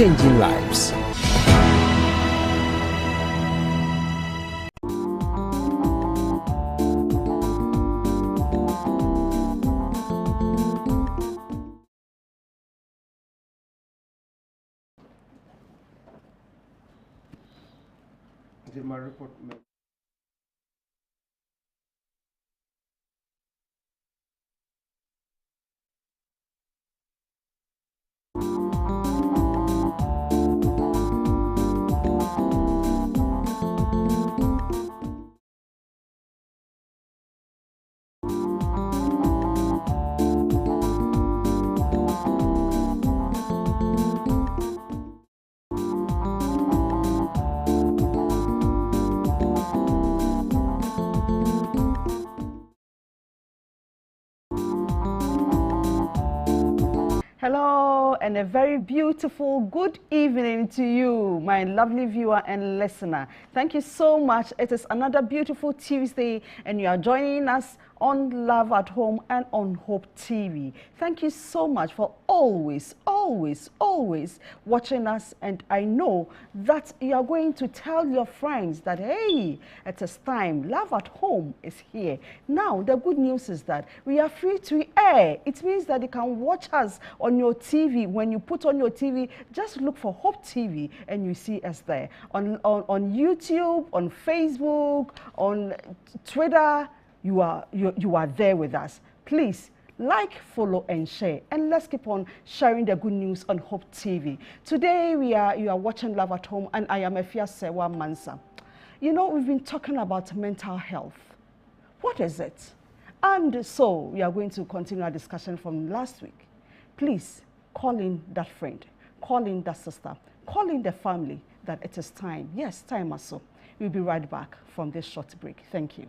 changing lives. My report. Hello and a very beautiful good evening to you, my lovely viewer and listener. Thank you so much. It is another beautiful Tuesday and you are joining us on Love at Home and on Hope TV. Thank you so much for always watching us, and I know that you are going to tell your friends that, hey, it is time. Love at Home is here. Now, the good news is that we are free to air. It means that you can watch us on your TV. When you put on your TV, just look for Hope TV and you see us there. On YouTube, on Facebook, on Twitter, you are there with us. Please like, follow, and share, and let's keep on sharing the good news on Hope TV. Today you are watching Love at Home, and I am Efia Sewa Mansa. You know, we've been talking about mental health. What is it? And so we are going to continue our discussion from last week. Please call in that friend, call in that sister, call in the family that it is time. Yes, time also. We'll be right back from this short break. Thank you.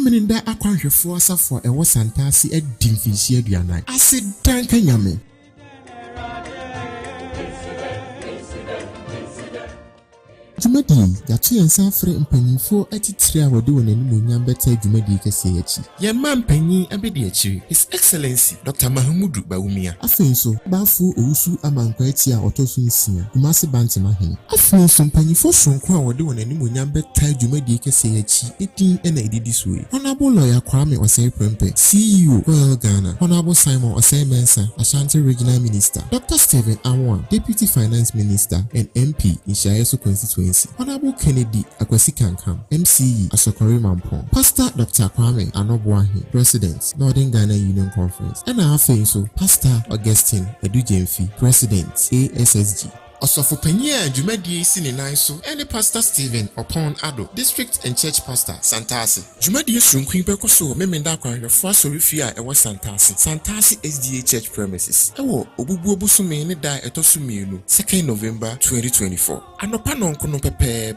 Meninda akwanhwefo asafo ewo santase adimfinhie aduanan ase dan kanyame Jumadi yatu yensa frɛ mpanyinfo atitire a wɔde wɔn anim onyam bɛta Jumadi kɛse akyi. Yɛma mpanyin abɛdi akyiri. His Excellency Dr. Mahamudu Bawumia. Afenso baafo owusu amankwa akyi a ɔtɔso nsia. Kumase Bantima hen. Afenso mpanyinfo sonko a wɔde wɔn anim onyam bɛta Jumadi kɛse akyi edin ɛna edidi soe. Honorable Lawyer Kwame Osei Prempeh, CEO Royal Ghana. Honorable Simon Osei Mensah, Ashanti Regional Minister. Dr. Stephen Awan, Deputy Finance Minister and MP in Shayeso constituency. Honorable Kennedy Akwasi Kankam, MCE Asokore Mampong, Pastor Dr. Kwame Anobuahi, President Northern Ghana Union Conference, and our so Pastor Augustine Edujemfi, President ASSG. Osofo Penya Jumadi Sininan so and Pastor Stephen upon Ado, District and Church Pastor Santasi. Jumadi Sunquin Bekoso, Memenda Kwan, first Orifia, and West Santasi SDA Church premises. Ewo, Obubu Busumene die at Osuminu, 2nd November 2024. Anopanon Kono Pepe,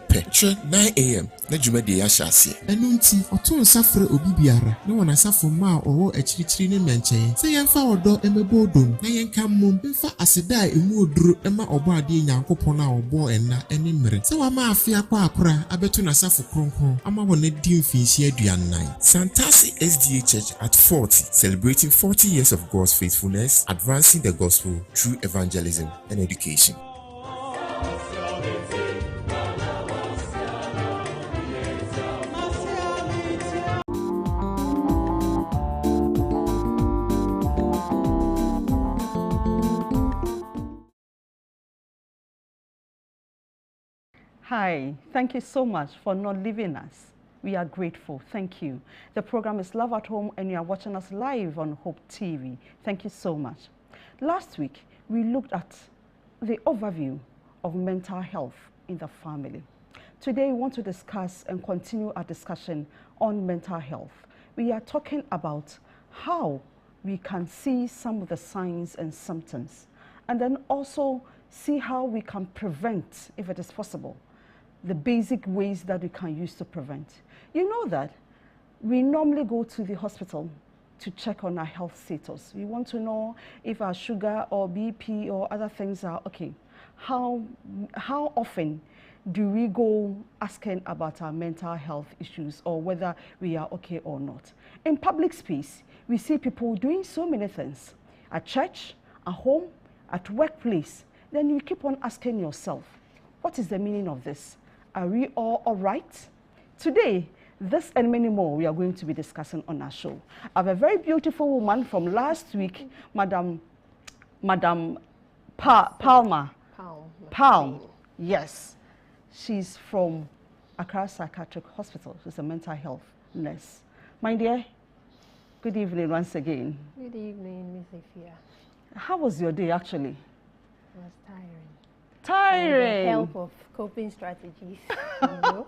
9 a.m. Na Jumadi Ashasi. Enunti, Oton Safre Obibiara, no one asafo ma or a chitrine menche. Say Yanfa Odo Emebodum, Nayan Mum, Infa Asedai, Emudru, Emma Obadi. Nyankopona obo enna enimre se wa ma afia kwa akora abeto na safo kronkron ama wona di mfinhia aduanan Santasi SDA Church at 40 celebrating 40 years of God's faithfulness, advancing the gospel through evangelism and education. Hi, thank you so much for not leaving us. We are grateful. Thank you. The program is Love at Home and you are watching us live on Hope TV. Thank you so much. Last week, we looked at the overview of mental health in the family. Today, we want to discuss and continue our discussion on mental health. We are talking about how we can see some of the signs and symptoms, and then also see how we can prevent, if it is possible, the basic ways that we can use to prevent. You know that we normally go to the hospital to check on our health status. We want to know if our sugar or BP or other things are okay. How often do we go asking about our mental health issues or whether we are okay or not? In public space, we see people doing so many things. At church, at home, at workplace. Then you keep on asking yourself, what is the meaning of this? Are we all right? Today, this and many more we are going to be discussing on our show. I have a very beautiful woman from last week, Madam Palmer. Palm. Yes. She's from Accra Psychiatric Hospital. She's a mental health nurse. My dear, good evening once again. Good evening, Miss Ifia. How was your day actually? It was tiring. Tiring. With the help of coping strategies. You know?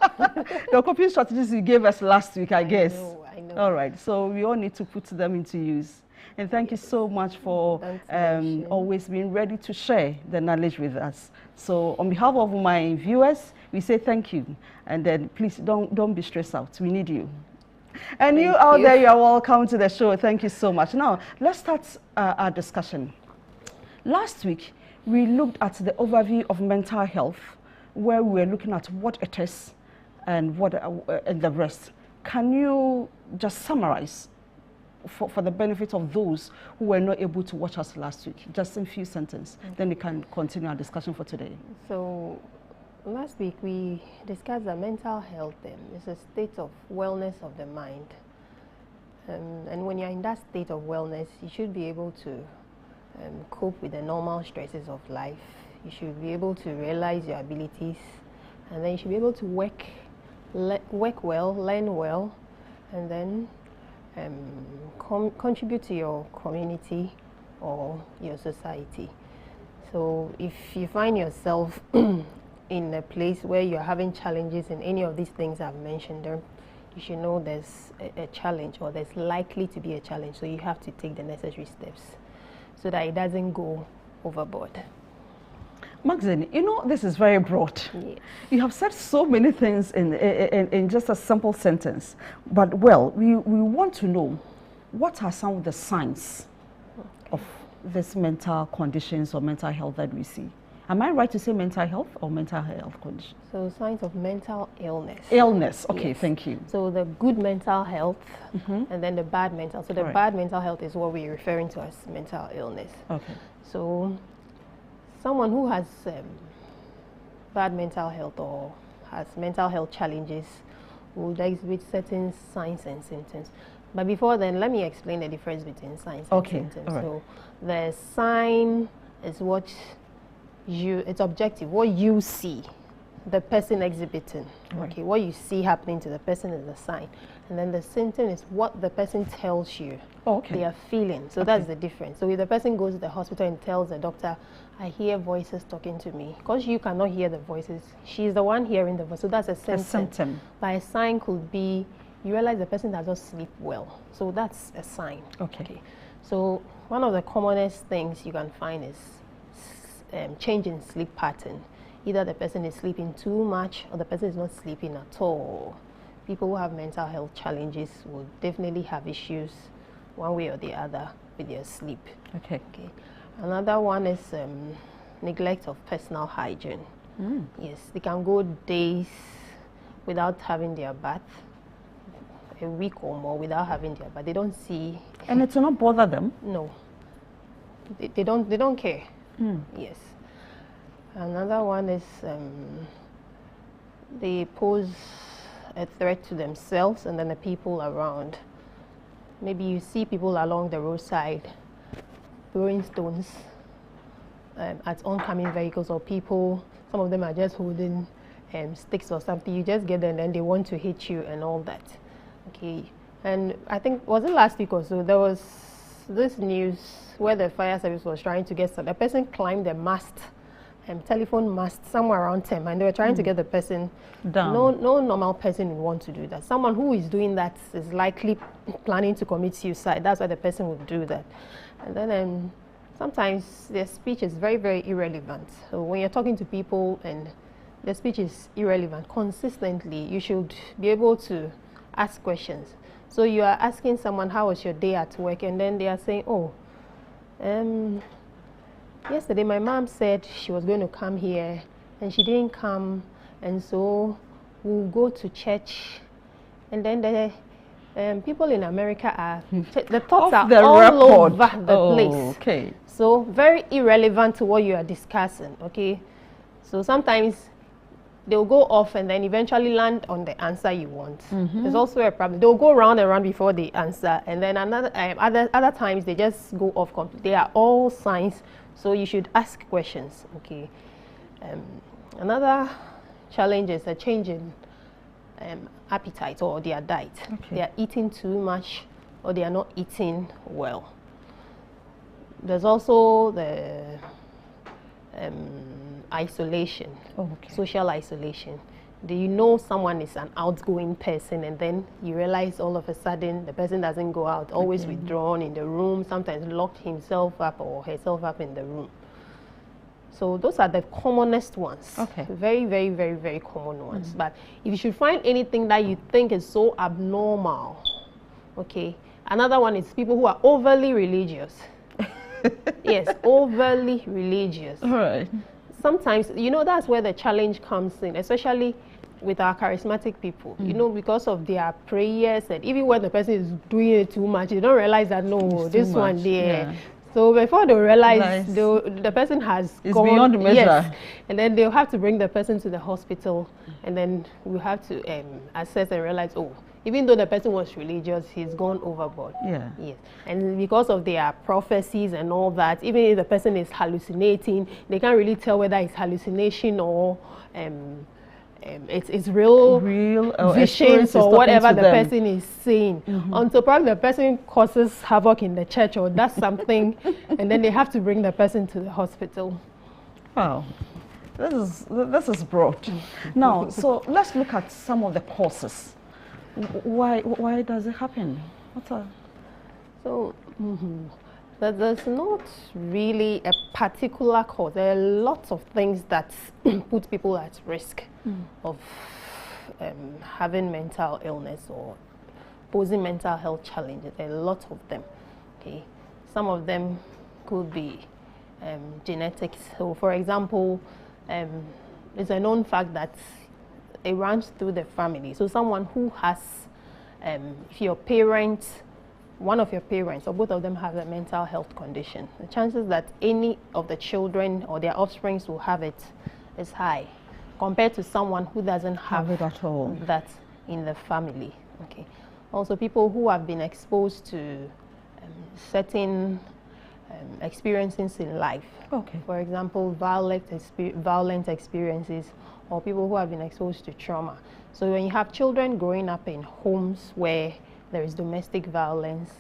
The coping strategies you gave us last week, I guess. I know. All right, so we all need to put them into use. And thank you so much for always being ready to share the knowledge with us. So on behalf of my viewers, we say thank you. And then please don't be stressed out. We need you. And you out there, you are welcome to the show. Thank you so much. Now, let's start our discussion. Last week, we looked at the overview of mental health, where we were looking at what it is and what and the rest. Can you just summarize for the benefit of those who were not able to watch us last week, just in a few sentences, then we can continue our discussion for today. So last week we discussed that mental health is a state of wellness of the mind. And when you're in that state of wellness, you should be able to cope with the normal stresses of life. You should be able to realize your abilities, and then you should be able to work well, learn well, and then contribute to your community or your society. So if you find yourself in a place where you're having challenges in any of these things I've mentioned, you should know there's a challenge, or there's likely to be a challenge. So you have to take the necessary steps so that it doesn't go overboard. Maxine, you know, this is very broad. Yes. You have said so many things in just a simple sentence. But, well, we want to know, what are some of the signs of these mental conditions or mental health that we see? Am I right to say mental health or mental health condition? So signs of mental illness. Illness, okay, Yes. Thank you. So the good mental health and then the bad mental. So the bad mental health is what we're referring to as mental illness. Okay. So someone who has bad mental health or has mental health challenges will exhibit certain signs and symptoms. But before then, let me explain the difference between signs and symptoms. All right. So the sign is what it's objective, what you see the person exhibiting. Right. Okay, what you see happening to the person is the sign. And then the symptom is what the person tells you they are feeling. So that's the difference. So if the person goes to the hospital and tells the doctor, I hear voices talking to me, because you cannot hear the voices, she's the one hearing the voice. So that's a symptom. But a sign could be you realize the person does not sleep well. So that's a sign. Okay. So one of the commonest things you can find is change in sleep pattern. Either the person is sleeping too much or the person is not sleeping at all. People who have mental health challenges will definitely have issues one way or the other with their sleep. Okay. Another one is neglect of personal hygiene. Yes, they can go days without having their bath, a week or more without having their bath. They don't see. And it will not bother them? No. They don't care. Yes. Another one is they pose a threat to themselves and then the people around. Maybe you see people along the roadside throwing stones at oncoming vehicles, or people, some of them are just holding sticks or something. You just get there and then they want to hit you and all that. Okay. And I think, was it last week or so, there was this news where the fire service was trying to get a person climbed the mast, telephone mast somewhere around 10, and they were trying to get the person down. No normal person would want to do that. Someone who is doing that is likely planning to commit suicide. That's why the person would do that. And then sometimes their speech is very, very irrelevant. So when you're talking to people and their speech is irrelevant consistently, you should be able to ask questions. So you are asking someone, how was your day at work? And then they are saying, oh, yesterday my mom said she was going to come here and she didn't come, and so we'll go to church. And then the people in America are, the thoughts are all over the place. Okay. So very irrelevant to what you are discussing, okay? So sometimes they'll go off and then eventually land on the answer you want. There's also a problem. They'll go round and round before they answer, and then other times they just go off completely. They are all signs, so you should ask questions, okay? Another challenge is a change in appetite or their diet. Okay. They are eating too much or they are not eating well. There's also the isolation, social isolation. Do you know someone is an outgoing person and then you realize all of a sudden the person doesn't go out, always withdrawn in the room, sometimes locked himself up or herself up in the room. So those are the commonest ones. Okay. Very, very, very, very common ones. But if you should find anything that you think is so abnormal, okay. Another one is people who are overly religious. Yes, overly religious. All right. Sometimes, you know, that's where the challenge comes in, especially with our charismatic people, you know, because of their prayers, and even when the person is doing it too much, you don't realize that, no, this one there. Yeah. So before they realize the person has gone beyond measure. Yes, and then they'll have to bring the person to the hospital, and then we have to assess and realize, oh, even though the person was religious, he's gone overboard. Yeah. Yes. And because of their prophecies and all that, even if the person is hallucinating, they can't really tell whether it's hallucination or it's real visions or whatever the person is saying. Until probably the person causes havoc in the church or does something, and then they have to bring the person to the hospital. Wow. This is broad. Now, so let's look at some of the causes. Why does it happen? So there's not really a particular cause. There are lots of things that put people at risk of having mental illness or posing mental health challenges. There are lots of them. Okay, some of them could be genetics. So, for example, it's a known fact that it runs through the family. So someone who has, if your parents, one of your parents or both of them have a mental health condition, the chances that any of the children or their offspring will have it is high compared to someone who doesn't have it at all, that in the family. Okay. Also, people who have been exposed to certain experiences in life. Okay. For example, violent experiences, or people who have been exposed to trauma. So when you have children growing up in homes where there is domestic violence,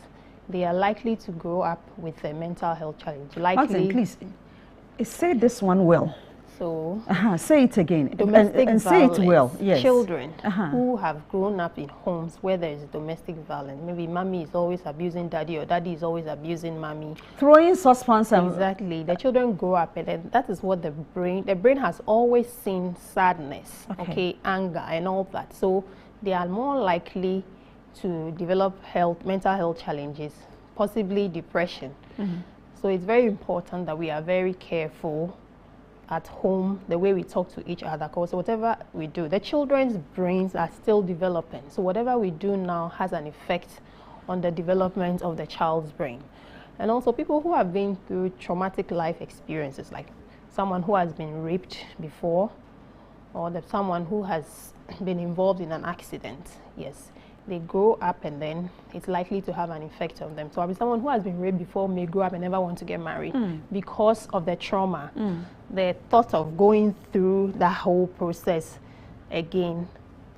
they are likely to grow up with a mental health challenge. Martin, please, say this one well. So, say it again. Domestic and violence, say it well. Yes. Children who have grown up in homes where there is domestic violence. Maybe mommy is always abusing daddy or daddy is always abusing mommy. Throwing saucepans. Exactly. The children grow up and then that is what the brain has always seen sadness, okay, anger and all that. So they are more likely to develop mental health challenges, possibly depression. So it's very important that we are very careful at home, the way we talk to each other, because whatever we do, the children's brains are still developing. So whatever we do now has an effect on the development of the child's brain. And also people who have been through traumatic life experiences, like someone who has been raped before, or someone who has been involved in an accident, yes, they grow up and then it's likely to have an effect on them. So someone who has been raped before may grow up and never want to get married because of the trauma. The thought of going through that whole process again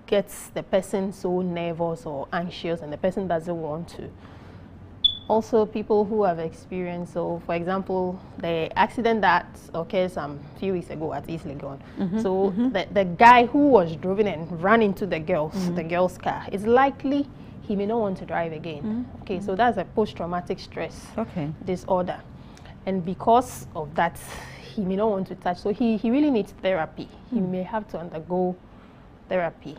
gets the person so nervous or anxious, and the person doesn't want to. Also, people who have experienced, so for example, the accident that occurred some few weeks ago at East Legon. So the guy who was driven and ran into the girl's car, it's likely he may not want to drive again. Okay, so that's a post-traumatic stress disorder. And because of that, he may not want to touch. So he really needs therapy. He may have to undergo therapy.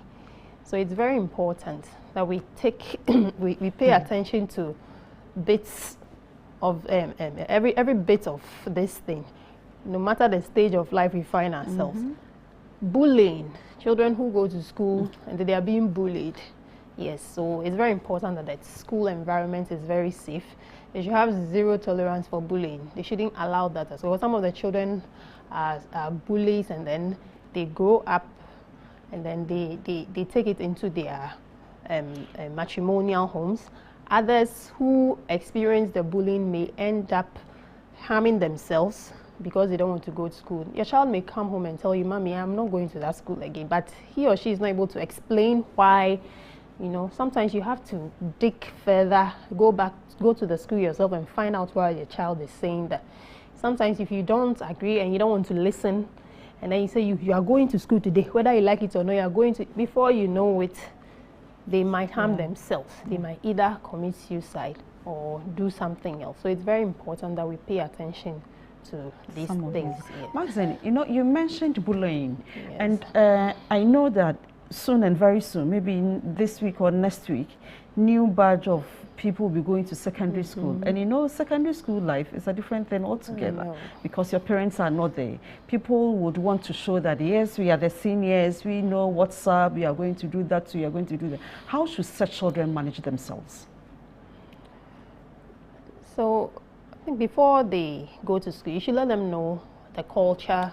So it's very important that we take, we pay attention to bits of every bit of this thing, no matter the stage of life we find ourselves. Bullying, children who go to school and they are being bullied. Yes, so it's very important that the school environment is very safe. They should have zero tolerance for bullying. They shouldn't allow that as well. Some of the children are bullies, and then they grow up and then they take it into their matrimonial homes. Others who experience the bullying may end up harming themselves because they don't want to go to school. Your child may come home and tell you, "Mommy, I'm not going to that school again," but he or she is not able to explain why. You know, sometimes you have to dig further, go to the school yourself and find out why your child is saying that. Sometimes if you don't agree and you don't want to listen, and then you say you are going to school today, whether you like it or not, you are going to, before you know it, they might harm themselves. They might either commit suicide or do something else. So it's very important that we pay attention to these things. Yes. Maxine, you know, you mentioned bullying, and I know that soon and very soon, maybe this week or next week, new batch of people will be going to secondary school. And you know, secondary school life is a different thing altogether because your parents are not there. People would want to show that, yes, we are the seniors, we know what's up, we are going to do that, we are going to do that. How should such children manage themselves? So, I think before they go to school, you should let them know the culture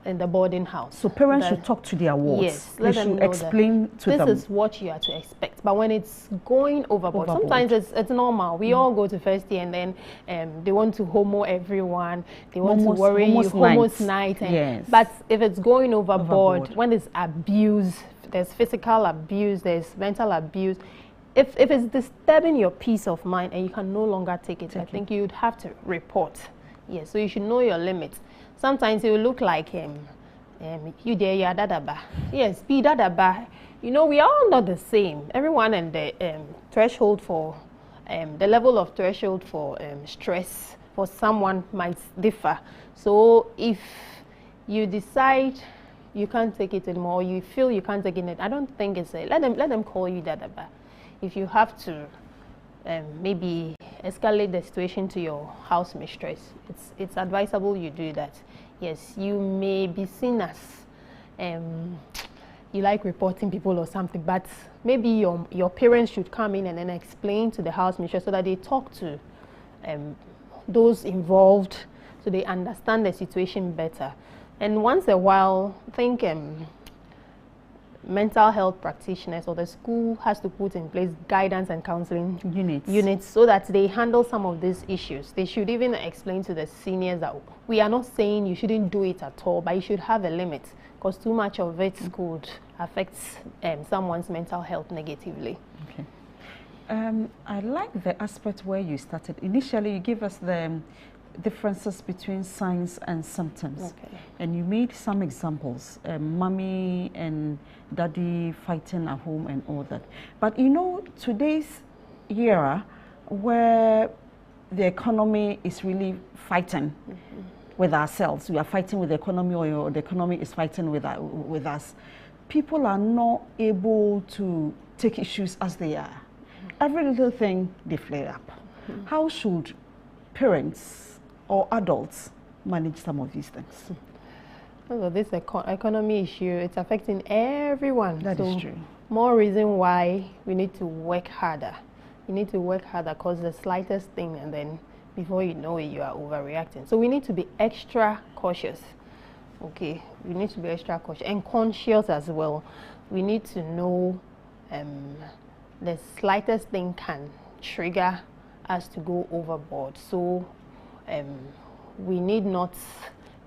in the boarding house. So parents should talk to their wards. Yes, let them should know explain to them. This is what you are to expect. But when it's going overboard. Sometimes it's normal. We all go to first year and then they want to homo everyone. They want to worry you, homos night. And but if it's going overboard, when there's abuse, there's physical abuse, there's mental abuse, if it's disturbing your peace of mind and you can no longer take it, I think you'd have to report. Yes, so you should know your limits. Sometimes it will look like you there, you are dadaba. Yes, be dadaba. You know, we are all not the same. Everyone and the threshold for the level of threshold for stress for someone might differ. So if you decide you can't take it anymore, or you feel you can't take it, I don't think it's let them call you dadaba. If you have to maybe escalate the situation to your house mistress, it's advisable you do that. Yes, you may be seen as you like reporting people or something, but maybe your parents should come in and then explain to the house mistress so that they talk to those involved so they understand the situation better. And once in a while, I think mental health practitioners or the school has to put in place guidance and counseling units so that they handle some of these issues. They should even explain to the seniors that we are not saying you shouldn't do it at all, but you should have a limit because too much of it could affect someone's mental health negatively. Okay. I like the aspect where you started. Initially, you gave us the differences between signs and symptoms. And you made some examples, mommy and daddy fighting at home and all that. But you know, today's era where the economy is really fighting with ourselves, we are fighting with the economy, or the economy is fighting with us, people are not able to take issues as they are. Every little thing they flare up. How should parents or adults manage some of these things? Well, this economy issue, it's affecting everyone. That is true. More reason why we need to work harder. You need to work harder because the slightest thing, and then before you know it, you are overreacting. So we need to be extra cautious. Okay, we need to be extra cautious and conscious as well. We need to know the slightest thing can trigger us to go overboard. So we need not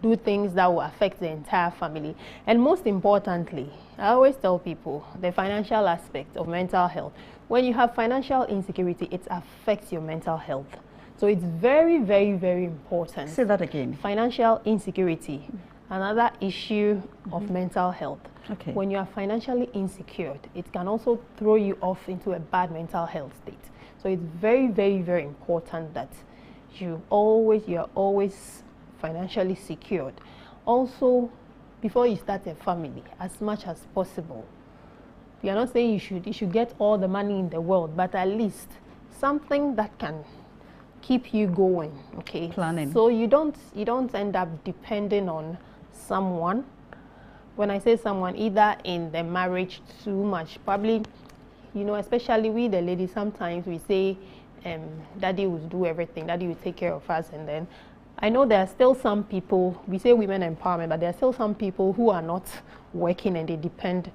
do things that will affect the entire family. And most importantly, I always tell people the financial aspect of mental health. When you have financial insecurity, it affects your mental health. So it's very, very, very important. Say that again. Financial insecurity, another issue of mental health. Okay. When you are financially insecure, it can also throw you off into a bad mental health state. So it's very, very, very important that you are always financially secured. Also, before you start a family, as much as possible, We are not saying you should get all the money in the world, but at least something that can keep you going, okay? Planning. So you don't end up depending on someone. When I say someone, either in the marriage too much, probably, you know, especially we the ladies, sometimes we say, daddy will do everything, daddy will take care of us, and then I know there are still some people, we say women empowerment, but there are still some people who are not working and they depend.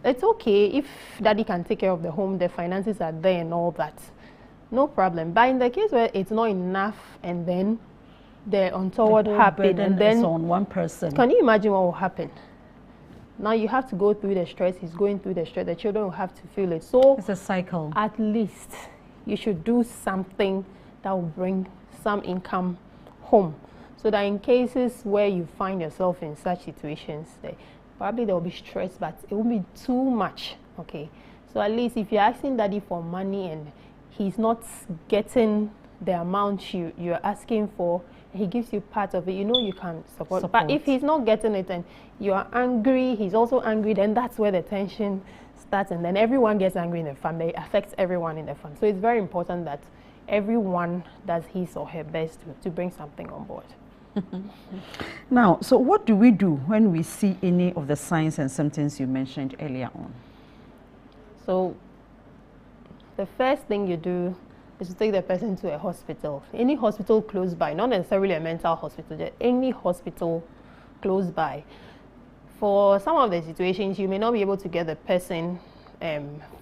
It's okay if daddy can take care of the home, the finances are there and all that. No problem. But in the case where it's not enough and then the untoward happen and then on one person. Can you imagine what will happen? Now you have to go through the stress, he's going through the stress, the children will have to feel it. So it's a cycle. At least you should do something that will bring some income home. So that in cases where you find yourself in such situations, probably there will be stress, but it won't be too much, okay? So at least if you're asking daddy for money and he's not getting the amount you're asking for, he gives you part of it, you know you can support. But if he's not getting it and you're angry, he's also angry, then that's where the tension starts, and then everyone gets angry in the family. It affects everyone in the family. So it's very important that everyone does his or her best to bring something on board. Now, so what do we do when we see any of the signs and symptoms you mentioned earlier on? So the first thing you do is to take the person to a hospital. Any hospital close by, not necessarily a mental hospital, just any hospital close by. For some of the situations, you may not be able to get the person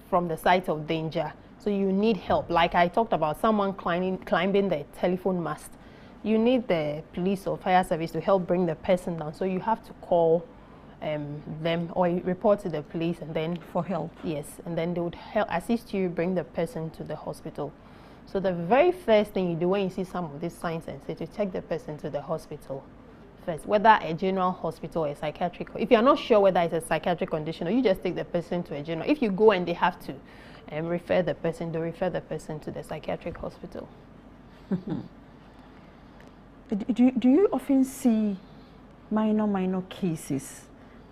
from the site of danger. So you need help. Like I talked about, someone climbing the telephone mast. You need the police or fire service to help bring the person down. So you have to call them or report to the police and then for help. Yes, and then they would help assist you bring the person to the hospital. So the very first thing you do when you see some of these signs and say to take the person to the hospital first, whether a general hospital or a psychiatric. If you're not sure whether it's a psychiatric condition, or you just take the person to a general. If you go and they have to refer the person, they refer the person to the psychiatric hospital. Do you often see minor cases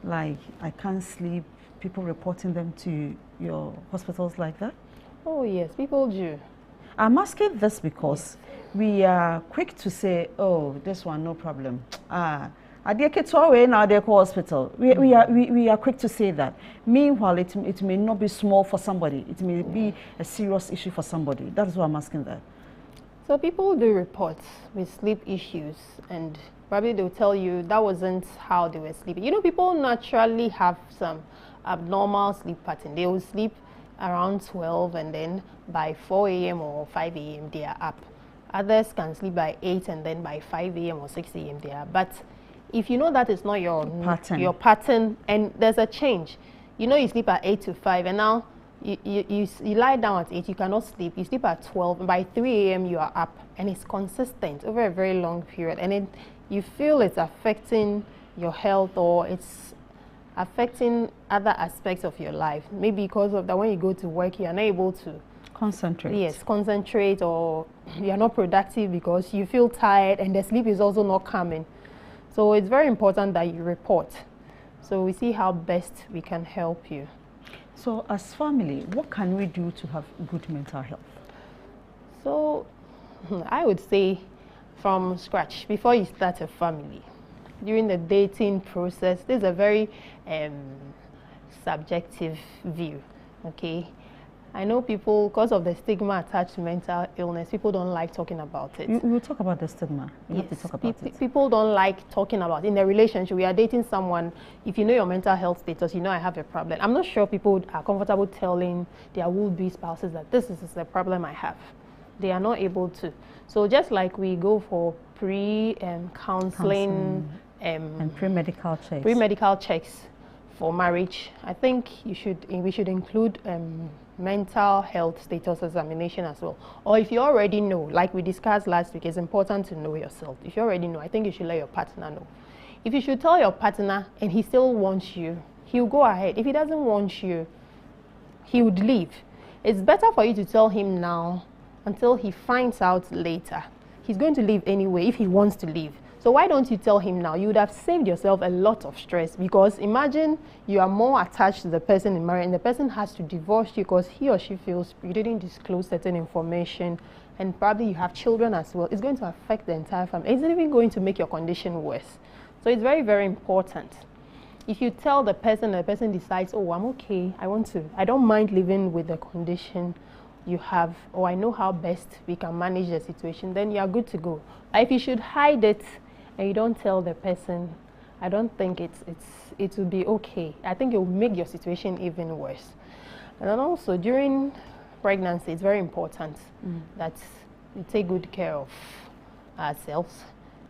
like I can't sleep, people reporting them to your hospitals like that? Oh yes, people do. I'm asking this because we are quick to say, oh, this one, no problem. At the now they call hospital. We are quick to say that. Meanwhile, it may not be small for somebody. It may be a serious issue for somebody. That's why I'm asking that. So people do report with sleep issues, and probably they'll tell you that wasn't how they were sleeping. You know, people naturally have some abnormal sleep pattern. They will sleep around 12 and then by 4 a.m. or 5 a.m. they are up. Others can sleep by 8 and then by 5 a.m. or 6 a.m. they are. But if you know that is not your pattern and there's a change, you know you sleep at 8 to 5 and now you lie down at 8, you cannot sleep, you sleep at 12, and by 3 a.m. you are up, and it's consistent over a very long period, and you feel it's affecting your health or it's affecting other aspects of your life. Maybe because of that, when you go to work, you are not able to concentrate. Yes, concentrate, or you are not productive because you feel tired and the sleep is also not coming. So it's very important that you report. So we see how best we can help you. So as family, what can we do to have good mental health? So I would say from scratch, before you start a family, during the dating process, this is a very subjective view, okay? I know people, because of the stigma attached to mental illness, people don't like talking about it. You will talk about the stigma. You yes, have to talk about it. People don't like talking about it. In a relationship, we are dating someone, if you know your mental health status, you know I have a problem. I'm not sure people are comfortable telling their would-be spouses that this is the problem I have. They are not able to. So just like we go for pre-counseling and pre-medical checks. Pre-medical checks for marriage, I think we should include mental health status examination as well. Or if you already know, like we discussed last week, it's important to know yourself. If you already know, I think you should let your partner know. If you should tell your partner and he still wants you, he'll go ahead. If he doesn't want you, he would leave. It's better for you to tell him now until he finds out later. He's going to leave anyway if he wants to leave. So why don't you tell him now? You would have saved yourself a lot of stress, because imagine you are more attached to the person in marriage and the person has to divorce you because he or she feels you didn't disclose certain information, and probably you have children as well. It's going to affect the entire family. It's even going to make your condition worse. So it's very, very important. If you tell the person and the person decides, oh, I'm okay, I don't mind living with the condition you have, or I know how best we can manage the situation, then you are good to go. If you should hide it and you don't tell the person, I don't think it will be okay. I think it will make your situation even worse. And then also during pregnancy, it's very important that we take good care of ourselves.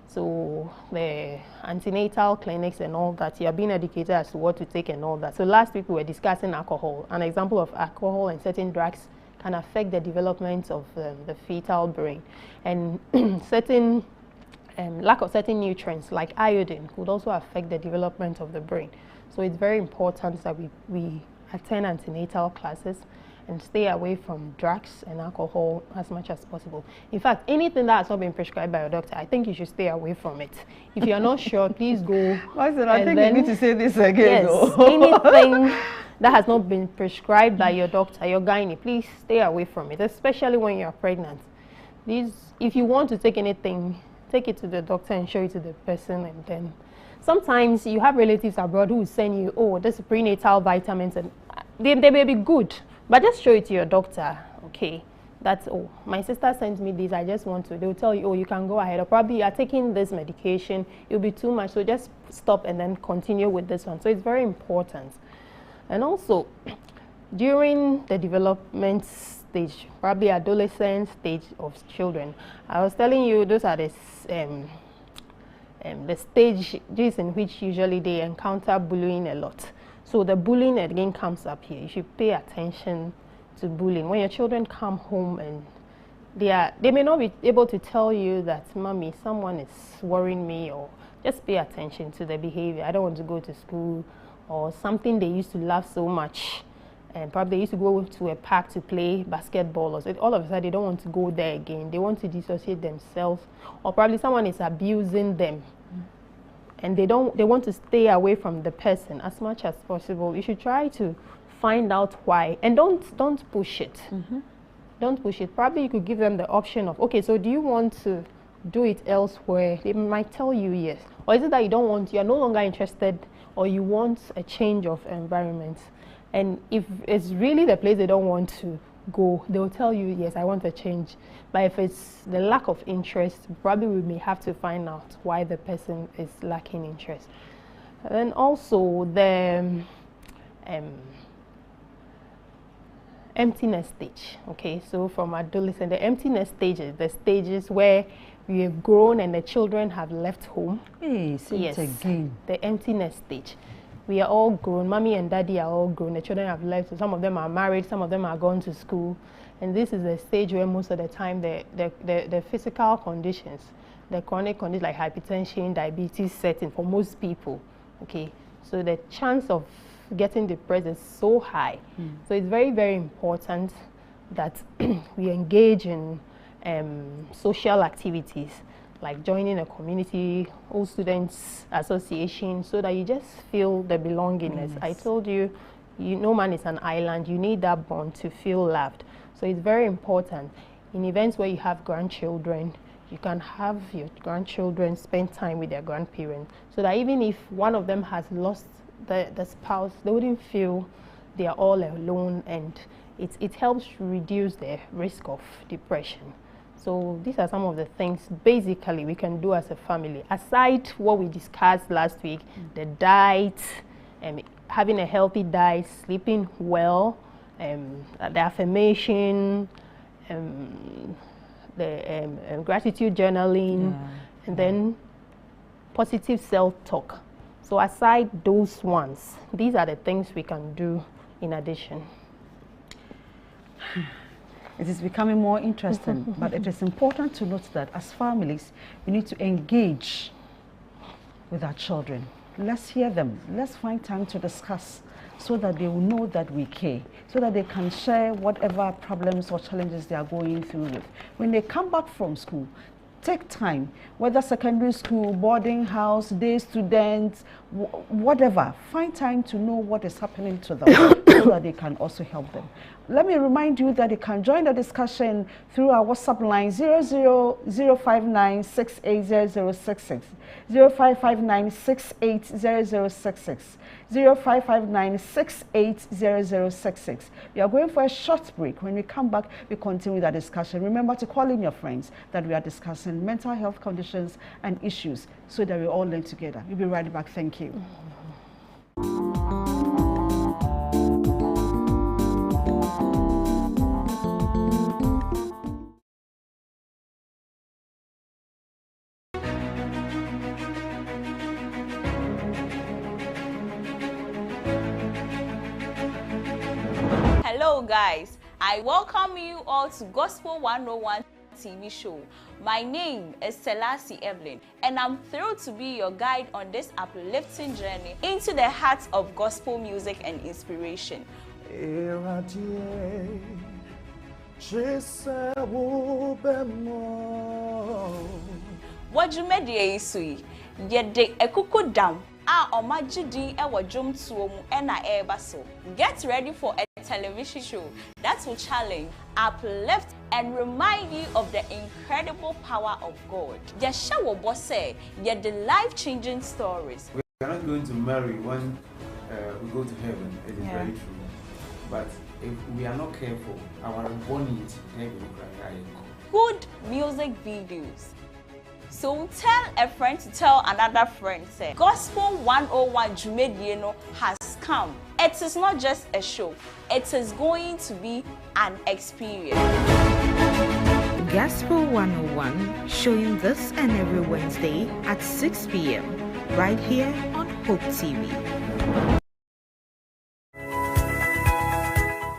So the antenatal clinics and all that, you are being educated as to what to take and all that. So last week we were discussing alcohol. An example of alcohol and certain drugs can affect the development of the fetal brain. And certain lack of certain nutrients like iodine could also affect the development of the brain. So it's very important that we attend antenatal classes and stay away from drugs and alcohol as much as possible. In fact, anything that has not been prescribed by your doctor, I think you should stay away from it. If you're not sure, please go. I think you need to say this again. Yes, anything that has not been prescribed by your doctor, your gynae, please stay away from it, especially when you're pregnant. If you want to take anything, take it to the doctor and show it to the person, and then sometimes you have relatives abroad who will send you, oh, this is prenatal vitamins, and they may be good, but just show it to your doctor, okay? That's, oh, my sister sent me this, I just want to, they'll tell you, oh, you can go ahead, or probably you are taking this medication, it'll be too much, so just stop and then continue with this one. So it's very important. And also, during the development stage, probably adolescent stage of children, I was telling you those are the stages in which usually they encounter bullying a lot. So the bullying again comes up here. You should pay attention to bullying. When your children come home and they may not be able to tell you that, mommy, someone is worrying me, or just pay attention to the behavior. I don't want to go to school, or something they used to love so much. And probably they used to go to a park to play basketball, or so all of a sudden they don't want to go there again. They want to dissociate themselves, or probably someone is abusing them. And they want to stay away from the person as much as possible. You should try to find out why, and don't push it. Don't push it. Probably you could give them the option of, okay, so do you want to do it elsewhere? They might tell you yes. Or is it that you don't want, you're no longer interested, or you want a change of environment? And if it's really the place they don't want to go, they'll tell you, yes, I want a change. But if it's the lack of interest, probably we may have to find out why the person is lacking interest. And then also the emptiness stage. Okay, so from adolescent, the emptiness stages, the stages where we have grown and the children have left home. Hey, say yes, it again. The emptiness stage. We are all grown, mommy and daddy are all grown, the children have left, so some of them are married, some of them are gone to school. And this is the stage where most of the time the physical conditions, the chronic conditions like hypertension, diabetes set in for most people, okay? So the chance of getting depressed is so high. So it's very, very important that we engage in social activities, like joining a community, old students association, so that you just feel the belongingness. Yes. I told you, no man is an island. You need that bond to feel loved. So it's very important. In events where you have grandchildren, you can have your grandchildren spend time with their grandparents, so that even if one of them has lost the spouse, they wouldn't feel they are all alone, and it helps reduce the risk of depression. So these are some of the things basically we can do as a family. Aside what we discussed last week, the diet, having a healthy diet, sleeping well, the affirmation, the gratitude journaling, and then positive self-talk. So aside those ones, these are the things we can do in addition. It is becoming more interesting, but it is important to note that as families, we need to engage with our children. Let's hear them. Let's find time to discuss so that they will know that we care, so that they can share whatever problems or challenges they are going through with. When they come back from school, take time, whether secondary school, boarding house, day students, whatever, find time to know what is happening to them so that they can also help them. Let me remind you that you can join the discussion through our WhatsApp line 00059680066, 0559680066, 0559680066. We are going for a short break. When we come back, we continue the discussion. Remember to call in your friends that we are discussing mental health conditions and issues so that we all learn together. We'll be right back. Thank you. Hello guys, I welcome you all to Gospel 101 TV show. My name is Selassie Evelyn and I'm thrilled to be your guide on this uplifting journey into the heart of gospel music and inspiration. What you made ye sui, yet de ekuku dam. Omajidi ewa jom tuomu ena ebaso. Get ready for a television show that will challenge, uplift, and remind you of the incredible power of God. Yesha Wobose, yet the life-changing stories. We are not going to marry when we go to heaven. It is very true. But if we are not careful, our bonnet will cry. Good music videos. So tell a friend to tell another friend, say, Gospel 101 Jumedieno has come. It is not just a show, it is going to be an experience. Gospel 101, showing this and every Wednesday at 6 p.m. right here on Hope TV.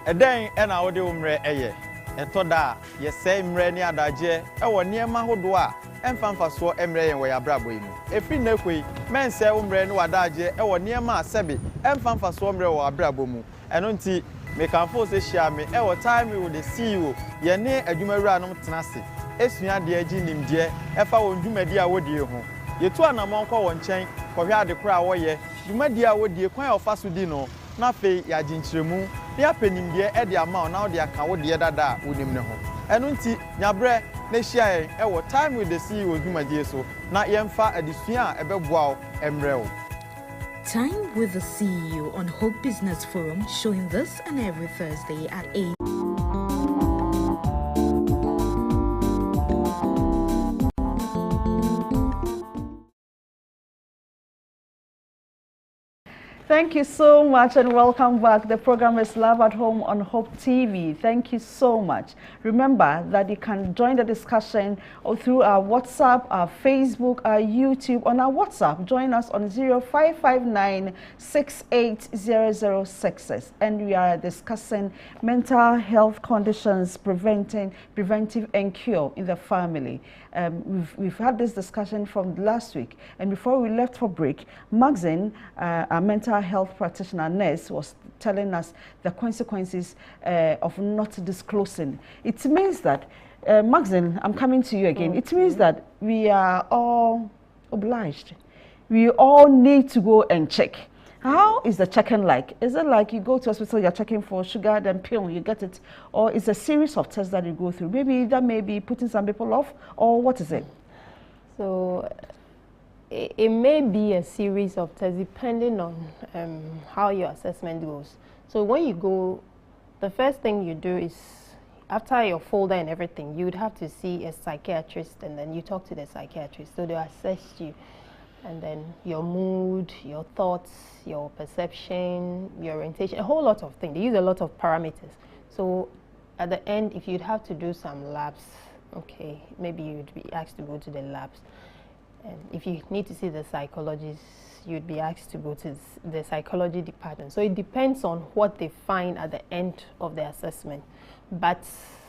A day and our umre eye. Etoda, ye say mre ni adaje, ewo niema hodoa. Emfamfa so emre yen we abrabo yi. Efi na kwei, men se umre no adaje ewo niema asebe, emfamfa so emre wo abrabo mu. Eno nti me kan fo se share me ewo time we the CEO, ye ne adwumawura no tenase. Esua de agi nimde, efa won dwumadi a wodie ho. Ye tu anamon kɔ won chen, kɔhwe ade kora wo ye. Dwumadi a wodie kwan ofa so di no. Na fe ya ginkyeremu, ya penimde e de ama na wo de aka wo de dada wonim ne ho. Eno nti nyabre na hia e wo time with the CEO dwumadie so na yemfa adesua a ebeboa wo emre wo. Time with the CEO on Hope Business Forum, showing this and every Thursday at 8. Thank you so much and welcome back. The program is Love at Home on Hope TV. Thank you so much. Remember that you can join the discussion through our WhatsApp, our Facebook, our YouTube. On our WhatsApp, join us on 0559680066. And we are discussing mental health conditions, preventive and cure in the family. We've had this discussion from last week, and before we left for break, Maxine, our mental health practitioner nurse, was telling us the consequences of not disclosing. It means that, Maxine, I'm coming to you again. It means that we are all obliged. We all need to go and check. How is the checking like? Is it like you go to hospital, you're checking for sugar, then pill, you get it? Or is a series of tests that you go through? Maybe that may be putting some people off, or what is it? So it may be a series of tests depending on how your assessment goes. So when you go, the first thing you do is, after your folder and everything, you would have to see a psychiatrist, and then you talk to the psychiatrist. So they'll assess you. And then your mood, your thoughts, your perception, your orientation, a whole lot of things. They use a lot of parameters. So at the end, if you'd have to do some labs, okay, maybe you'd be asked to go to the labs. And if you need to see the psychologist, you'd be asked to go to the psychology department. So it depends on what they find at the end of the assessment. But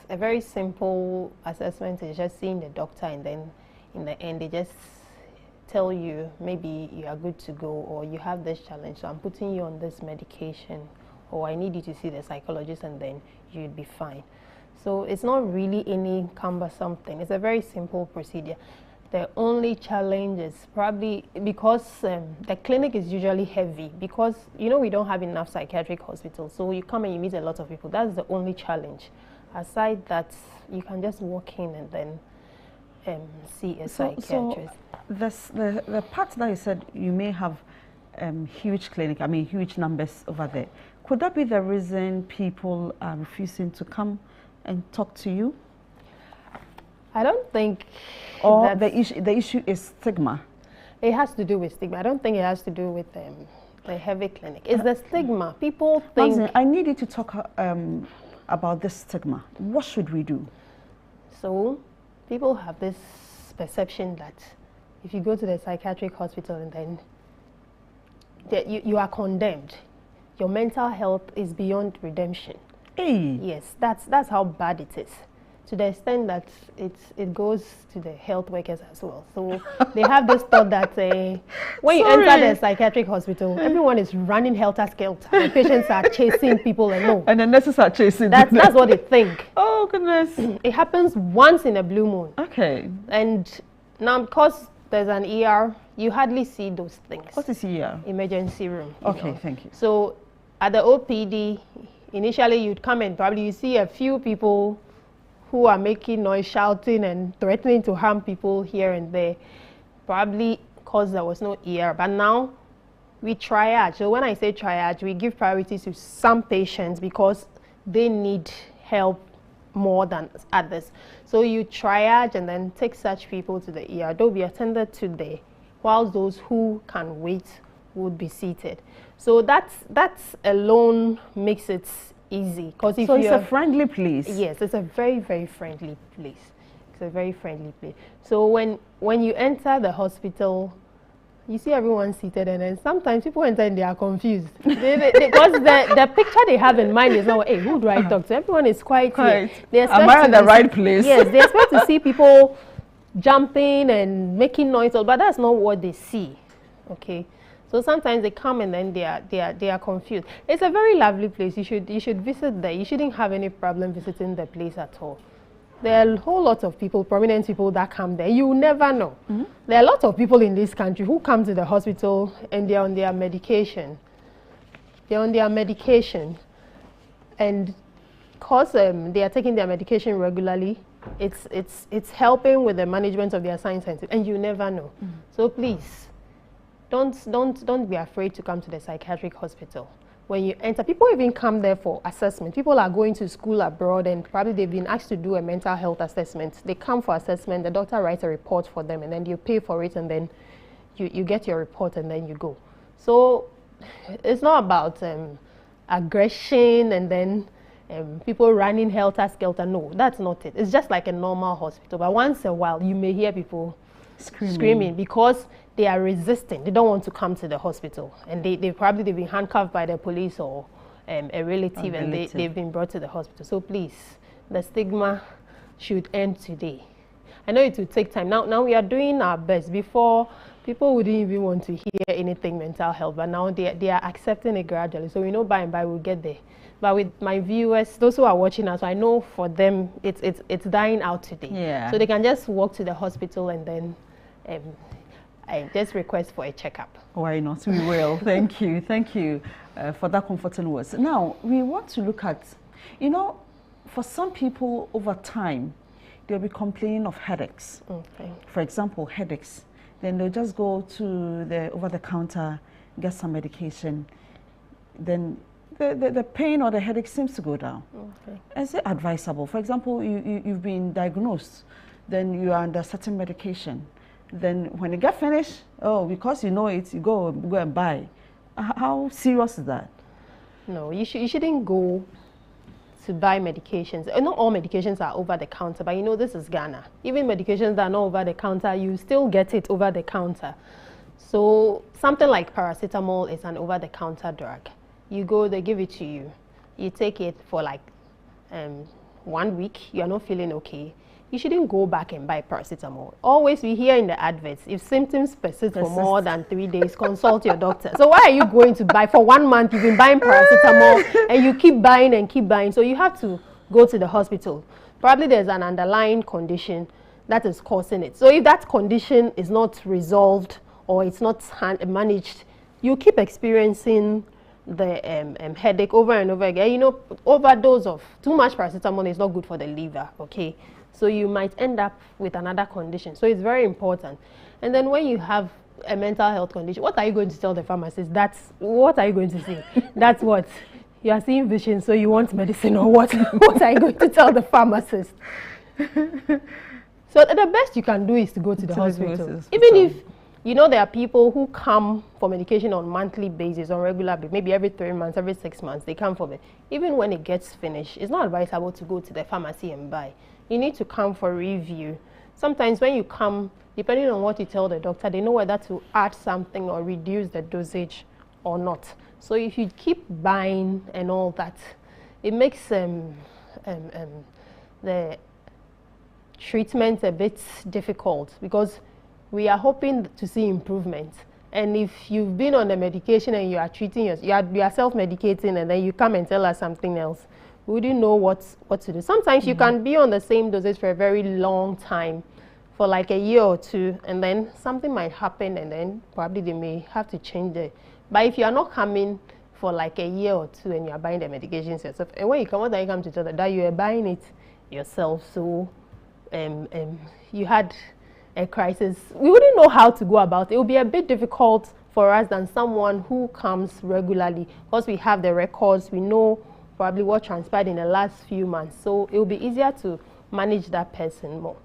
a very simple assessment is just seeing the doctor, and then in the end, they just tell you maybe you are good to go, or you have this challenge, so I'm putting you on this medication, or I need you to see the psychologist, and then you'd be fine. So it's not really any cumbersome thing. It's a very simple procedure. The only challenge is probably because the clinic is usually heavy, because, you know, we don't have enough psychiatric hospitals. So you come and you meet a lot of people. That's the only challenge. Aside that, you can just walk in and then see a psychiatrist. So the part that you said you may have huge clinic, I mean huge numbers over there. Could that be the reason people are refusing to come and talk to you? I don't think. Or the issue is stigma. It has to do with stigma. I don't think it has to do with the heavy clinic. It's the stigma. People think. I need you to talk about this stigma. What should we do? So, people have this perception that if you go to the psychiatric hospital and then you are condemned, your mental health is beyond redemption. Hey. Yes, that's how bad it is. To the extent that it goes to the health workers as well. So they have this thought that when you enter the psychiatric hospital, everyone is running helter-skelter. The patients are chasing people and no. And the nurses are chasing them. That's what they think. Oh, goodness. It happens once in a blue moon. Okay. And now because there's an ER, you hardly see those things. What is ER? Emergency room. Okay, thank you. So at the OPD, initially you'd come and probably you see a few people who are making noise, shouting and threatening to harm people here and there, probably because there was no ER. But now we triage. So when I say triage, we give priority to some patients because they need help more than others. So you triage and then take such people to the ER. They'll be attended today, whilst those who can wait would be seated. So that's alone makes it easy, because if so it's a friendly place. Yes, it's a very, very friendly place. It's a very friendly place. So when you enter the hospital, you see everyone seated, and then sometimes people enter and they are confused because the picture they have in mind is not, hey, who do I talk to? Everyone is quiet. Here. Am I in the right place? Yes, they expect to see people jumping and making noise, but that's not what they see. Okay. So sometimes they come and then they are confused. It's a very lovely place. You should visit there. You shouldn't have any problem visiting the place at all. There are a whole lot of people, prominent people that come there. You never know. Mm-hmm. There are a lot of people in this country who come to the hospital and they're on their medication. They're on their medication, and because they are taking their medication regularly, it's helping with the management of their signs and you never know. Mm-hmm. So please. Don't be afraid to come to the psychiatric hospital. When you enter, people even come there for assessment. People are going to school abroad and probably they've been asked to do a mental health assessment. They come for assessment, the doctor writes a report for them, and then you pay for it, and then you get your report and then you go. So it's not about aggression and then people running helter-skelter. No, that's not it. It's just like a normal hospital. But once in a while, you may hear people screaming because they are resisting. They don't want to come to the hospital, and they've been handcuffed by the police or a relative, and they've been brought to the hospital. So please, the stigma should end today. I know it will take time. Now we are doing our best. Before, people wouldn't even want to hear anything mental health, but now they are accepting it gradually. So we know by and by we'll get there. But with my viewers, those who are watching us, I know for them it's dying out today. Yeah. So they can just walk to the hospital and then I just request for a checkup. Why not? We will. Thank you. Thank you for that comforting words. Now, we want to look at, you know, for some people over time, they'll be complaining of headaches. Okay. For example, headaches. Then they'll just go to the over-the-counter, get some medication. Then the pain or the headache seems to go down. Okay. Is it advisable? For example, you've been diagnosed, then you are under certain medication. Then when you get finished, because you know it, you go and buy. How serious is that? No, you shouldn't go to buy medications. Not all medications are over the counter, but you know this is Ghana. Even medications that are not over the counter, you still get it over the counter. So something like paracetamol is an over the counter drug. You go, they give it to you. You take it for like 1 week, you are not feeling okay. You shouldn't go back and buy paracetamol. Always we hear in the adverts, if symptoms persist for more than 3 days, consult your doctor. So why are you going to buy for 1 month? You've been buying paracetamol and you keep buying and keep buying. So you have to go to the hospital. Probably there's an underlying condition that is causing it. So if that condition is not resolved or it's not managed, you keep experiencing the headache over and over again. You know, overdose of too much paracetamol is not good for the liver, okay? So you might end up with another condition. So it's very important. And then when you have a mental health condition, what are you going to tell the pharmacist? What are you going to say? That's what? You are seeing vision, so you want medicine, or what? What are you going to tell the pharmacist? So the best you can do is to go to the hospital. Even if, you know, there are people who come for medication on monthly basis, on regular basis, maybe every 3 months, every 6 months, they come for it. Even when it gets finished, it's not advisable to go to the pharmacy and buy. You need to come for review. Sometimes when you come, depending on what you tell the doctor, they know whether to add something or reduce the dosage or not. So if you keep buying and all that, it makes the treatment a bit difficult, because we are hoping to see improvement. And if you've been on the medication and you are treating you are self-medicating, and then you come and tell us something else, we wouldn't know what to do. Sometimes you can be on the same dosage for a very long time, for like a year or two, and then something might happen, and then probably they may have to change it. But if you are not coming for like a year or two and you are buying the medications yourself, and when you come, what are you come to tell that you are buying it yourself? So you had a crisis. We wouldn't know how to go about it. It would be a bit difficult for us than someone who comes regularly, because we have the records, we know probably what transpired in the last few months. So it will be easier to manage that person more.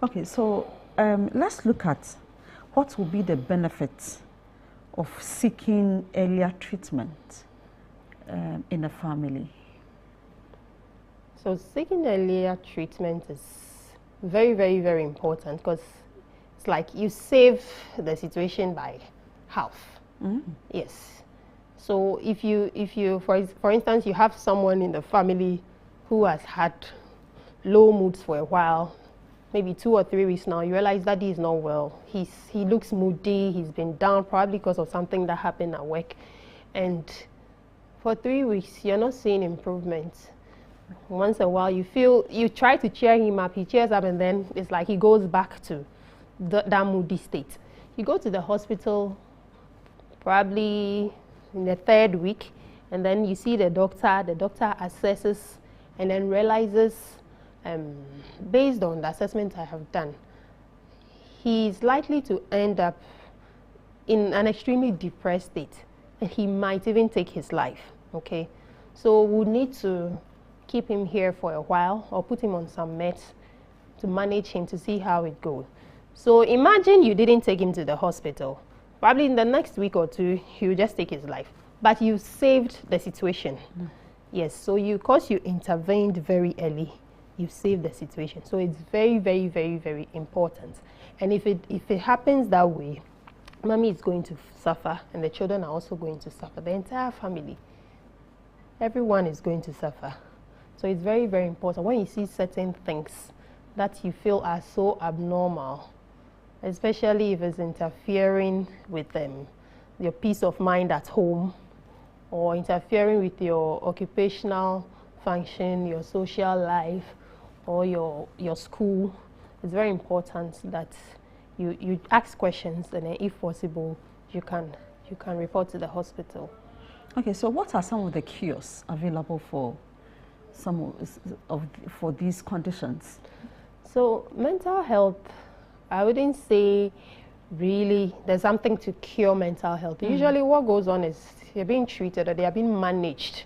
Okay, so let's look at what will be the benefits of seeking earlier treatment in a family. So seeking earlier treatment is very, very, very important, because it's like you save the situation by half. Yes. So if you for instance, you have someone in the family who has had low moods for a while, maybe 2 or 3 weeks now, you realize that he is not well. He looks moody, he's been down probably because of something that happened at work. And for 3 weeks, you're not seeing improvement. Once in a while, you try to cheer him up, he cheers up, and then it's like he goes back to that moody state. You go to the hospital probably in the 3rd week, and then you see the doctor assesses and then realizes, based on the assessment I have done, he's likely to end up in an extremely depressed state, and he might even take his life, okay? So we need to keep him here for a while, or put him on some meds to manage him, to see how it goes. So imagine you didn't take him to the hospital. Probably in the next week or two, he'll just take his life. But you saved the situation. Yes, so because you intervened very early, you saved the situation. So it's very, very, very, very important. And if it happens that way, mommy is going to suffer, and the children are also going to suffer. The entire family, everyone is going to suffer. So it's very, very important when you see certain things that you feel are so abnormal, especially if it's interfering with your peace of mind at home, or interfering with your occupational function, your social life, or your school. It's very important that you ask questions, and then if possible, you can report to the hospital. Okay, so what are some of the cures available for for these conditions? So mental health, I wouldn't say really there's something to cure mental health. Usually what goes on is they're being treated, or they are being managed.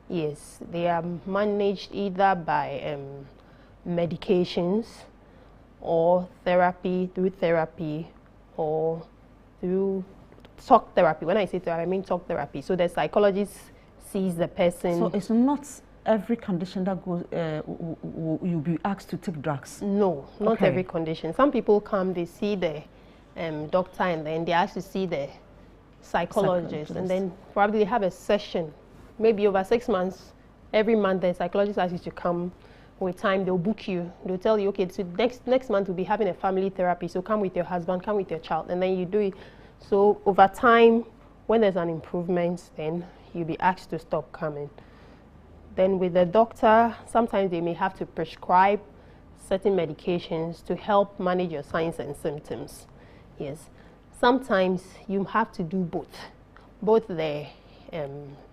Yes, they are managed either by medications, or through therapy, or through talk therapy. When I say therapy, I mean talk therapy. So the psychologist sees the person. So it's not every condition that goes, you'll be asked to take drugs? No, not every condition. Some people come, they see the doctor, and then they ask to see the psychologist, and then probably they have a session, maybe over 6 months. Every month the psychologist asks you to come. With time, they'll book you. They'll tell you, okay, so next month we'll be having a family therapy, so come with your husband, come with your child, and then you do it. So over time, when there's an improvement, then you'll be asked to stop coming. Then with the doctor, sometimes they may have to prescribe certain medications to help manage your signs and symptoms. Yes. Sometimes you have to do both the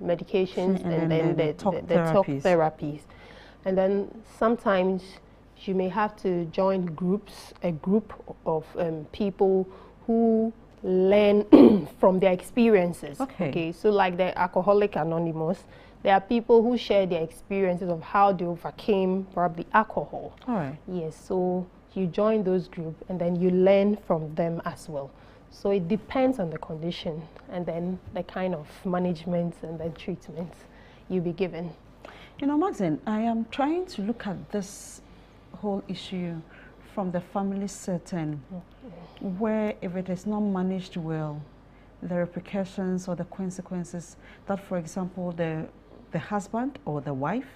medications and then the talk therapies. And then sometimes you may have to join a group of people who learn from their experiences. Okay. So like the Alcoholic Anonymous, there are people who share their experiences of how they overcame probably alcohol. All right. Yes, so you join those groups and then you learn from them as well. So it depends on the condition and then the kind of management and then treatment you'll be given. You know, Maxine, I am trying to look at this whole issue from the family setting, where if it is not managed well, the repercussions or the consequences that, for example, the husband or the wife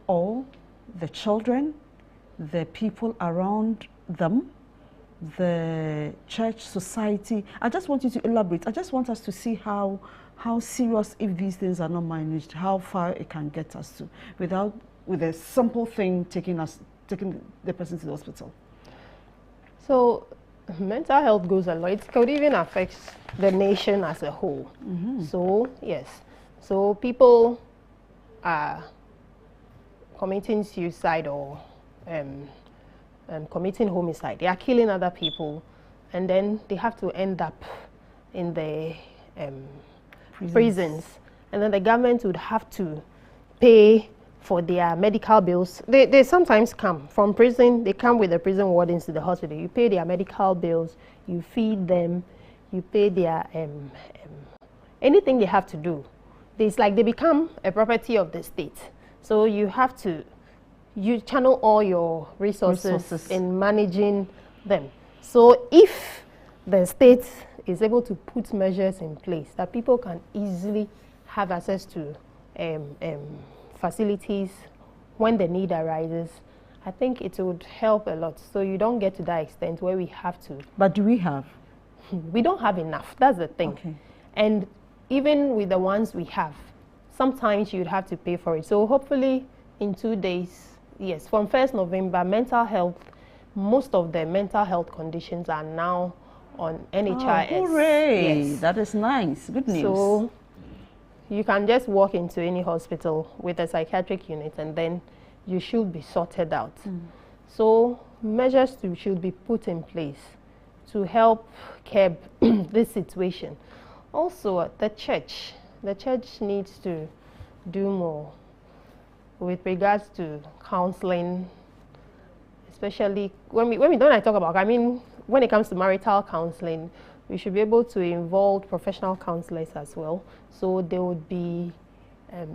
or the children, the people around them, the church, society. I just want you to elaborate. I just want us to see how serious, if these things are not managed, how far it can get us to, with a simple thing taking the person to the hospital. So mental health goes a lot. It could even affect the nation as a whole. So yes, so people are committing suicide or committing homicide. They are killing other people, and then they have to end up in the prisons. And then the government would have to pay for their medical bills. They sometimes come from prison. They come with the prison wardens to the hospital. You pay their medical bills, you feed them, you pay their anything they have to do. It's like they become a property of the state. So you channel all your resources in managing them. So if the state is able to put measures in place that people can easily have access to facilities when the need arises, I think it would help a lot. So you don't get to that extent where we have to. But do we have? We don't have enough. That's the thing. Okay. And even with the ones we have, sometimes you'd have to pay for it. So hopefully in 2 days, yes, from 1st November, mental health, most of the mental health conditions are now on NHIS. Oh, hooray! Yes. That is nice. Good news. So you can just walk into any hospital with a psychiatric unit and then you should be sorted out. So measures should be put in place to help curb this situation. Also, the church needs to do more with regards to counseling, especially when I talk about, I mean, when it comes to marital counseling, we should be able to involve professional counselors as well, so they would be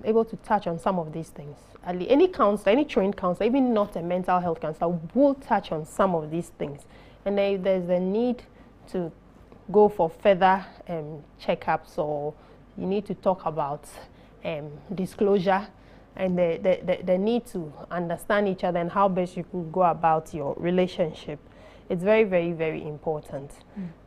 able to touch on some of these things. Any counselor, any trained counselor, even not a mental health counselor, will touch on some of these things. And there's a need to go for further checkups, or you need to talk about disclosure and the need to understand each other and how best you could go about your relationship. It's very, very, very important.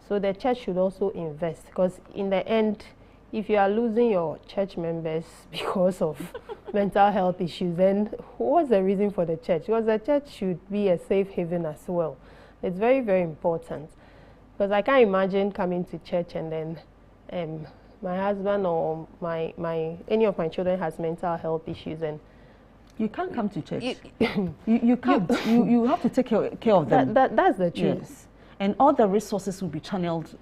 So the church should also invest, because in the end, if you are losing your church members because of mental health issues, then what's the reason for the church? Because the church should be a safe haven as well. It's very, very important. Because I can't imagine coming to church and then my husband or any of my children has mental health issues, and you can't come to church. You can't. You have to take care of them. That's the truth. Yes. And all the resources will be channeled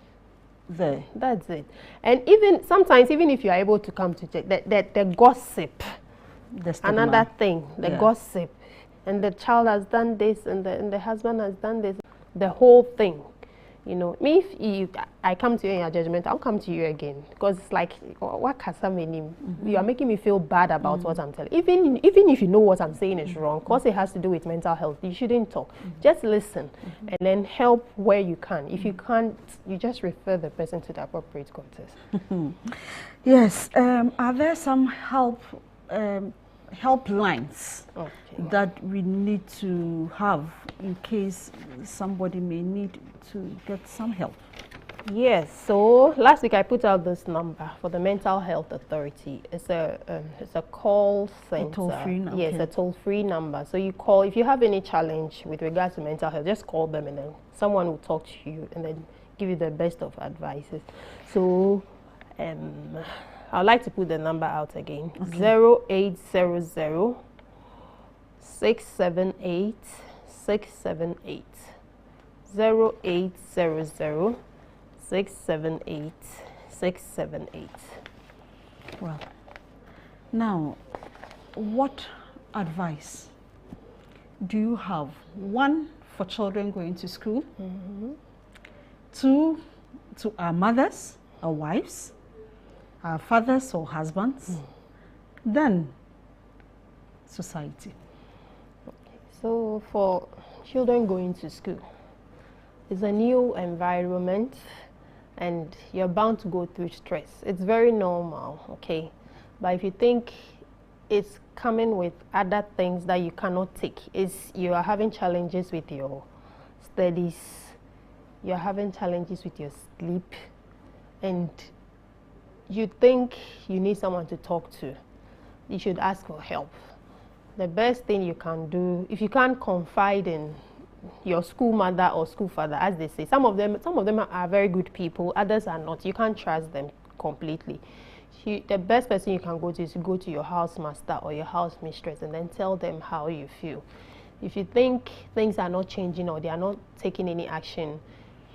there. That's it. And even sometimes, even if you are able to come to church, the gossip, another thing, the gossip, and the child has done this, and the husband has done this, the whole thing. You know, if I come to you in your judgment, I'll come to you again, because it's like, what you are making me feel bad about what I'm telling. Even if you know what I'm saying is wrong, because it has to do with mental health, you shouldn't talk. Just listen and then help where you can. If you can't, you just refer the person to the appropriate quarters. Yes. Are there some helplines that we need to have in case somebody may need to get some help? Yes, so last week I put out this number for the Mental Health Authority. It's a call center. A toll-free number. Yes, a toll-free number. So you call, if you have any challenge with regards to mental health, just call them and then someone will talk to you and then give you the best of advices. So I'd like to put the number out again. Okay. 0800 678 678. 0800 678 678. Well, now, what advice do you have? One, for children going to school. Two, to our mothers, our wives, our fathers or husbands. Then, society. So, for children going to school, it's a new environment and you're bound to go through stress. It's very normal, okay? But if you think it's coming with other things that you cannot take, you are having challenges with your studies, you're having challenges with your sleep, and you think you need someone to talk to, you should ask for help. The best thing you can do, if you can't confide in your school mother or school father, as they say, some of them are very good people, others are not. You can't trust them completely. The best person you can go to is to go to your house master or your house mistress and then tell them how you feel. If you think things are not changing or they are not taking any action,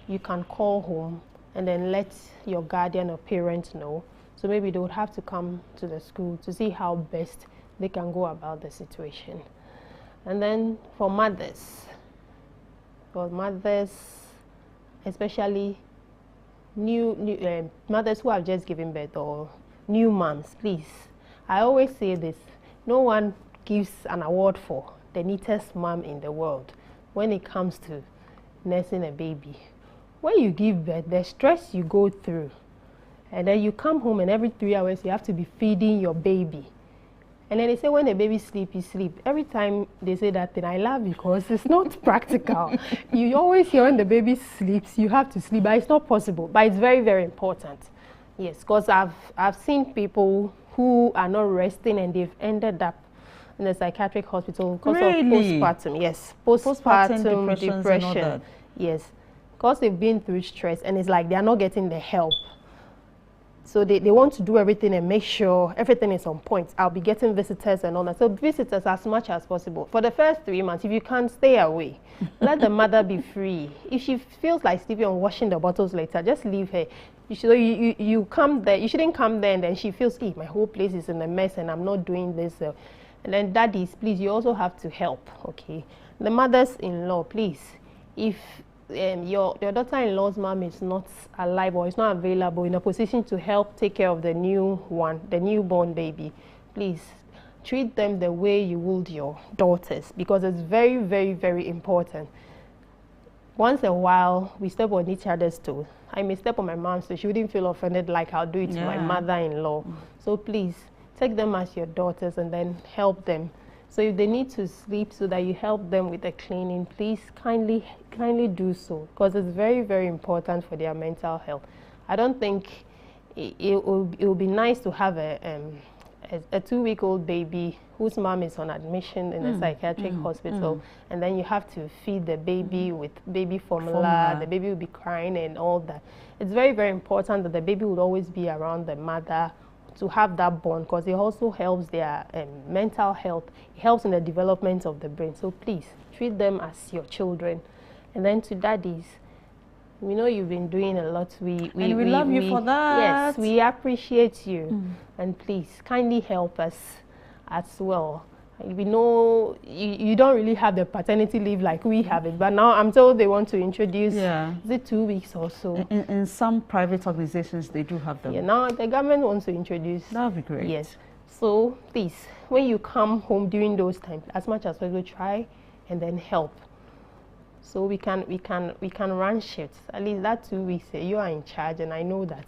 you can call home and then let your guardian or parent know. So maybe they would have to come to the school to see how best they can go about the situation. And then for mothers, especially new mothers who have just given birth or new moms, please, I always say this, no one gives an award for the neatest mom in the world when it comes to nursing a baby. When you give birth, the stress you go through, and then you come home and every 3 hours you have to be feeding your baby. And then they say when the baby sleep, you sleep. Every time they say that thing, I laugh because it's not practical. You always hear when the baby sleeps, you have to sleep, but it's not possible. But it's very, very important. Yes, because I've seen people who are not resting and they've ended up in a psychiatric hospital because of postpartum. Yes, postpartum depression. Yes, because they've been through stress and it's like they're not getting the help. So they want to do everything and make sure everything is on point. I'll be getting visitors and all that. So visitors as much as possible. For the first 3 months, if you can't, stay away. Let the mother be free. If she feels like sleeping or washing the bottles later, just leave her. You come there. You shouldn't come there and then she feels, my whole place is in a mess and I'm not doing this. And then daddies, please, you also have to help, okay? The mothers-in-law, please, if your daughter-in-law's mom is not alive or is not available in a position to help take care of the newborn baby, please treat them the way you would your daughters, because it's very, very, very important. Once in a while, we step on each other's toes. I may step on my mom's so she wouldn't feel offended like I'll do it to my mother-in-law. So please, take them as your daughters and then help them. So if they need to sleep so that you help them with the cleaning, please kindly do so, because it's very, very important for their mental health. I don't think it will be nice to have a 2-week-old baby whose mom is on admission in a psychiatric hospital, and then you have to feed the baby with baby formula. The baby will be crying and all that. It's very, very important that the baby would always be around the mother to have that bond, because it also helps their mental health. It helps in the development of the brain. So please, treat them as your children. And then to daddies, we know you've been doing a lot. We love you for that. Yes, we appreciate you. And please, kindly help us as well. We know you don't really have the paternity leave like we have it, but now I'm told they want to introduce, is it 2 weeks or so? In some private organizations, they do have them. Yeah, now the government wants to introduce. That would be great. Yes. So please, when you come home during those times, as much as possible, try and then help. So we can run shifts. At least that 2 weeks, you are in charge, and I know that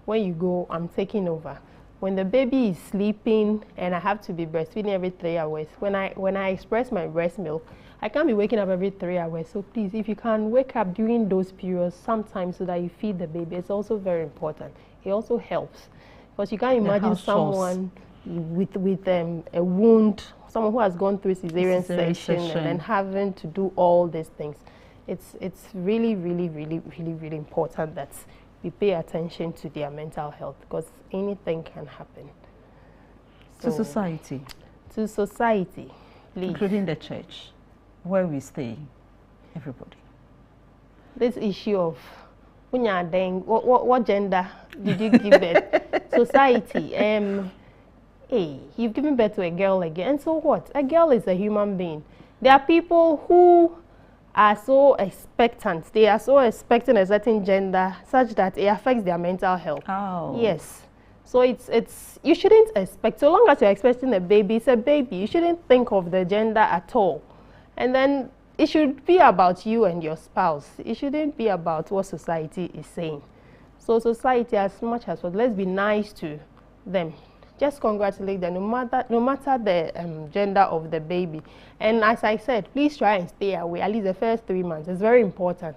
when you go, I'm taking over. When the baby is sleeping and I have to be breastfeeding every 3 hours, when I express my breast milk, I can't be waking up every 3 hours. So please, if you can wake up during those periods sometimes so that you feed the baby, it's also very important. It also helps. Because you can't imagine someone with a wound, someone who has gone through cesarean section and then having to do all these things. It's really, really, really, really, really important that we pay attention to their mental health, because anything can happen. So, to society. To society, please. Including the church, where we stay, everybody. This issue of what gender did you give birth? Society, hey, you've given birth to a girl again, and so what? A girl is a human being. There are people who are so expectant. They are so expecting a certain gender such that it affects their mental health. Oh. Yes. So it's you shouldn't expect, so long as you're expecting a baby, it's a baby. You shouldn't think of the gender at all. And then it should be about you and your spouse. It shouldn't be about what society is saying. So society, as much as well, let's be nice to them. Just congratulate them, no matter the gender of the baby. And as I said, please try and stay away, at least the first 3 months. It's very important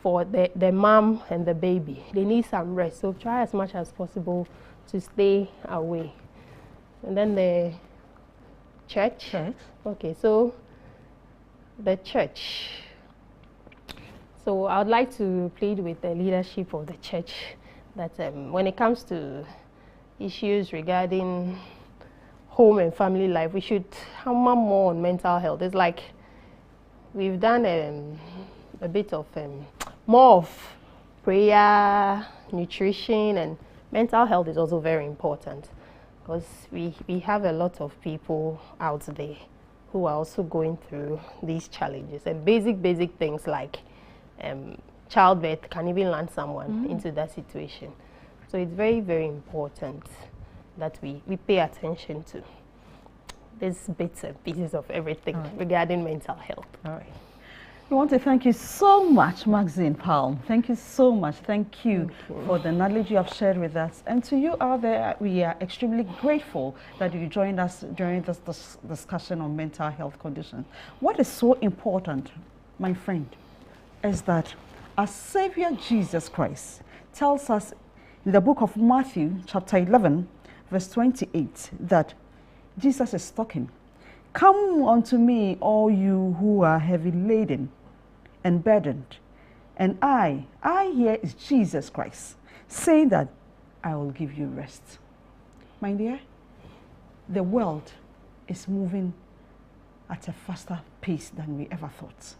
for the mom and the baby. They need some rest, so try as much as possible to stay away. And then the church. Okay, so the church. So I would like to plead with the leadership of the church that when it comes to issues regarding home and family life, we should hammer more on mental health. It's like we've done a bit of more of prayer, nutrition, and mental health is also very important, because we have a lot of people out there who are also going through these challenges, and basic things like childbirth can even land someone into that situation. So it's very, very important that we pay attention to these bits and pieces of everything regarding mental health. All right. We want to thank you so much, Maxine Palm. Thank you so much. Thank you for the knowledge you have shared with us. And to you out there, we are extremely grateful that you joined us during this discussion on mental health conditions. What is so important, my friend, is that our Savior Jesus Christ tells us in the book of Matthew, chapter 11, verse 28, that Jesus is talking. Come unto me, all you who are heavy laden and burdened, and I here is Jesus Christ, saying that I will give you rest. My dear, the world is moving at a faster pace than we ever thought.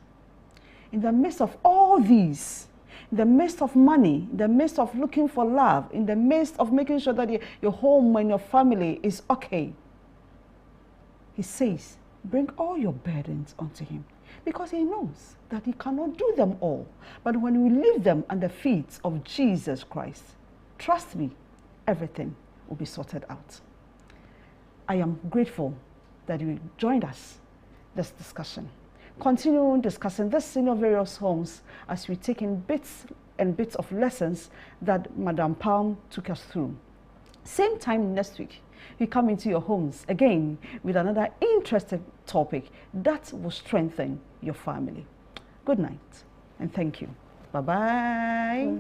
In the midst of all these, in the midst of money, in the midst of looking for love, in the midst of making sure that your home and your family is okay, he says, bring all your burdens unto him, because he knows that he cannot do them all. But when we leave them at the feet of Jesus Christ, trust me, everything will be sorted out. I am grateful that you joined us this discussion. Continue discussing this in your various homes as we take in bits and bits of lessons that Madam Palm took us through. Same time next week, we come into your homes again with another interesting topic that will strengthen your family. Good night and thank you. Bye-bye.